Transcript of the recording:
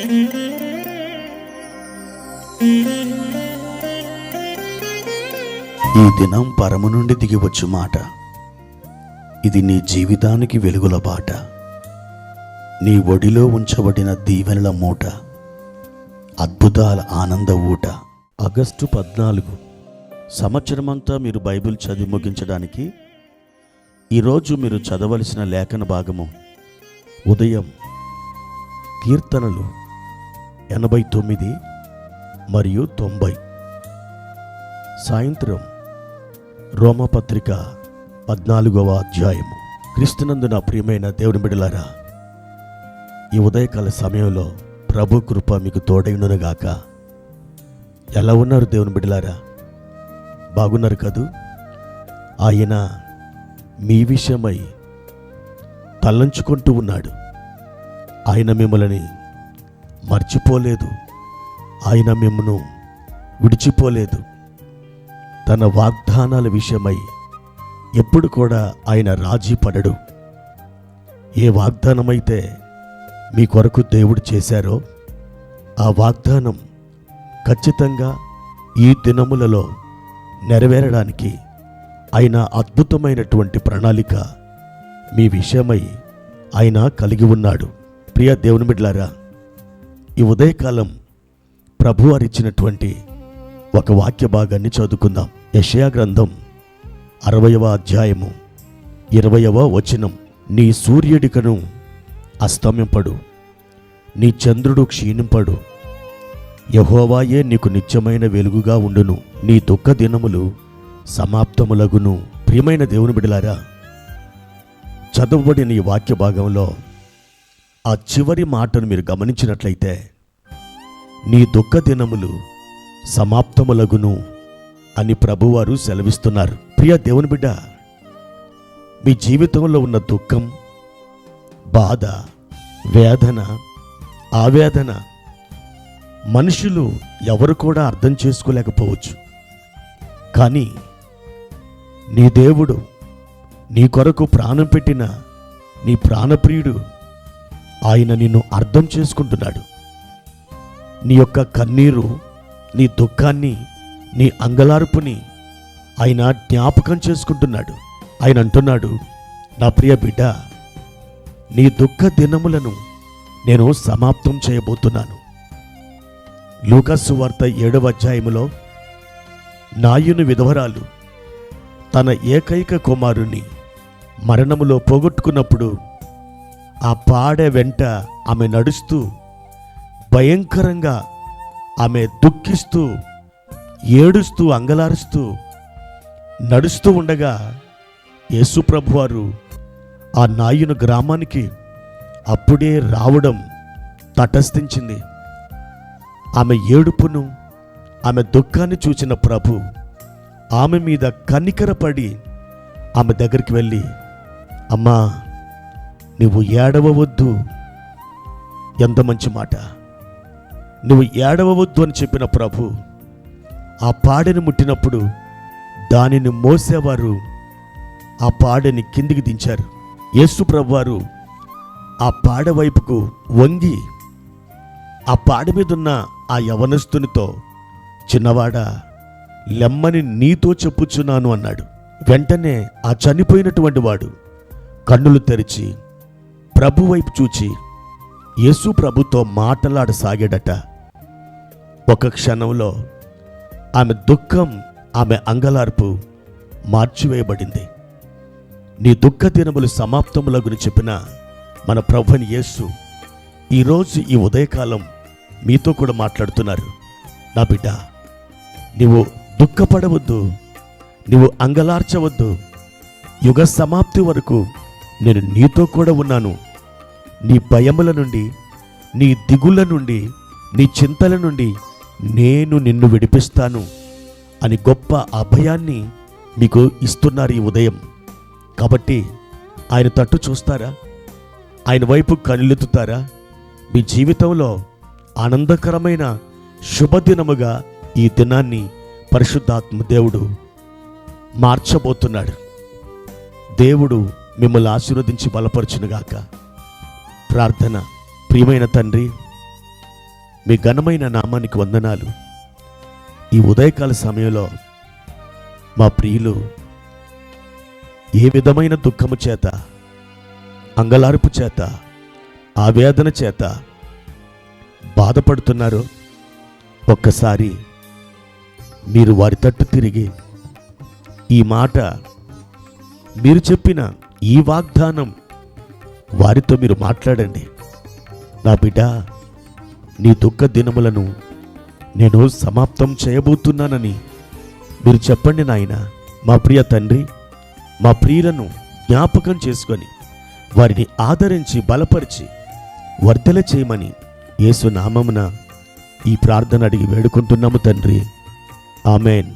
ఈ దినం పరము నుండి దిగివచ్చు మాట. ఇది నీ జీవితానికి వెలుగుల బాట. నీ ఒడిలో ఉంచబడిన దీవెనల మూట, అద్భుతాల ఆనంద ఊట. ఆగస్టు 14. సంవత్సరమంతా మీరు బైబిల్ చదివి ముగించడానికి ఈరోజు మీరు చదవలసిన లేఖన భాగము ఉదయం కీర్తనలు 89 మరియు 90, సాయంత్రం రోమపత్రిక 14వ అధ్యాయము. క్రీస్తునందు నా ప్రియమైన దేవుని బిడ్డలారా, ఈ ఉదయకాల సమయంలో ప్రభు కృప మీకు తోడైనగాక. ఎలా ఉన్నారు దేవుని బిడ్డలారా? బాగున్నారు కదూ? ఆయన మీ విషయమై తలంచుకుంటూ ఉన్నాడు. ఆయన మిమ్మల్ని మర్చిపోలేదు, ఆయన మిమ్మను విడిచిపోలేదు. తన వాగ్దానాల విషయమై ఎప్పుడు కూడా ఆయన రాజీ పడడు. ఏ వాగ్దానమైతే మీ కొరకు దేవుడు చేశారో ఆ వాగ్దానం ఖచ్చితంగా ఈ దినములలో నెరవేరడానికి ఆయన అద్భుతమైనటువంటి ప్రణాళిక మీ విషయమై ఆయన కలిగి ఉన్నాడు. ప్రియ దేవుని బిడ్డలారా, ఈ ఉదయకాలం ప్రభు వారిచ్చినటువంటి ఒక వాక్య భాగాన్ని చదువుకుందాం. యెషయా గ్రంథం 60వ అధ్యాయము 20వ వచనం. నీ సూర్యుడికను అస్తమింపడు, నీ చంద్రుడు క్షీణింపడు, యెహోవాయే నీకు నిత్యమైన వెలుగుగా ఉండును, నీ దుఃఖ దినములు సమాప్తములగును. ప్రియమైన దేవుని బిడ్డలారా, చదవబడిన ఈ వాక్య భాగంలో ఆ చివరి మాటను మీరు గమనించినట్లయితే, నీ దుఃఖ దినములు సమాప్తములగును అని ప్రభువారు సెలవిస్తున్నారు. ప్రియ దేవుని బిడ్డ, మీ జీవితంలో ఉన్న దుఃఖం, బాధ, వేదన, ఆవేదన మనుషులు ఎవరు కూడా అర్థం చేసుకోలేకపోవచ్చు. కానీ నీ దేవుడు, నీ కొరకు ప్రాణం పెట్టిన నీ ప్రాణప్రియుడు ఆయన నిన్ను అర్థం చేసుకుంటున్నాడు. నీ యొక్క కన్నీరు, నీ దుఃఖాన్ని, నీ అంగలార్పుని ఆయన జ్ఞాపకం చేసుకుంటున్నాడు. ఆయన అంటున్నాడు, నా ప్రియ బిడ్డ, నీ దుఃఖ దినములను నేను సమాప్తం చేయబోతున్నాను. లూకా సువార్త 7వ అధ్యాయములో నాయుని విధవరాలు తన ఏకైక కుమారుని మరణములో పోగొట్టుకున్నప్పుడు ఆ పాడె వెంట ఆమె నడుస్తూ భయంకరంగా ఆమె దుఃఖిస్తూ ఏడుస్తూ అంగలారుస్తూ నడుస్తూ ఉండగా యేసు ప్రభువారు ఆ నాయును గ్రామానికి అప్పుడే రావడం తటస్థించింది. ఆమె ఏడుపును, ఆమె దుఃఖాన్ని చూచిన ప్రభు ఆమె మీద కనికరపడి ఆమె దగ్గరికి వెళ్ళి, అమ్మా, నువ్వు ఏడవవద్దు. ఎంత మంచి మాట! నువ్వు ఏడవవద్దు అని చెప్పిన ప్రభు ఆ పాడెను ముట్టినప్పుడు దానిని మోసేవారు ఆ పాడెని కిందికి దించారు. యేసు ప్రభువారు ఆ పాడె వైపుకు వంగి ఆ పాడె మీదున్న ఆ యవనస్తునితో, చిన్నవాడా, లెమ్మని నీతో చెప్పుచున్నాను అన్నాడు. వెంటనే ఆ చనిపోయినటువంటి వాడు కన్నులు తెరిచి ప్రభు వైపు చూచి యేసు ప్రభుతో మాట్లాడసాగాడట. ఒక క్షణంలో ఆమె దుఃఖం, ఆమె అంగలార్పు మార్చివేయబడింది. నీ దుఃఖ దినములు సమాప్తములగుని చెప్పిన మన ప్రభుని యేసు ఈరోజు ఈ ఉదయకాలం మీతో కూడా మాట్లాడుతున్నారు. నా బిడ్డ, నీవు దుఃఖపడవద్దు, నీవు అంగలార్చవద్దు. యుగ సమాప్తి వరకు నేను నీతో కూడా ఉన్నాను. నీ భయముల నుండి, నీ దిగుళ్ళ నుండి, నీ చింతల నుండి నేను నిన్ను విడిపిస్తాను అని గొప్ప అభయాన్ని మీకు ఇస్తున్నారు ఈ ఉదయం. కాబట్టి ఆయన తట్టు చూస్తారా? ఆయన వైపు కనులెత్తుతారా? మీ జీవితంలో ఆనందకరమైన శుభదినముగా ఈ దినాన్ని పరిశుద్ధాత్మ దేవుడు మార్చబోతున్నాడు. దేవుడు మిమ్మల్ని ఆశీర్వదించి బలపరచునుగాక. ప్రార్థన. ప్రియమైన తండ్రి, మీ ఘనమైన నామానికి వందనాలు. ఈ ఉదయకాల సమయంలో మా ప్రియులు ఏ విధమైన దుఃఖము చేత, అంగలార్పు చేత, ఆవేదన చేత బాధపడుతున్నారో ఒక్కసారి మీరు వారి తట్టు తిరిగి ఈ మాట, మీరు చెప్పిన ఈ వాగ్దానం వారితో మీరు మాట్లాడండి. నా బిడ్డ, నీ దుఃఖ దినములను నేను సమాప్తం చేయబోతున్నానని మీరు చెప్పండి నాయన. మా ప్రియ తండ్రి, మా ప్రియులను జ్ఞాపకం చేసుకొని వారిని ఆదరించి బలపరిచి వర్ధల చేయమని యేసు నామమున ఈ ప్రార్థన అడిగి వేడుకుంటున్నాము తండ్రి. ఆమెన్.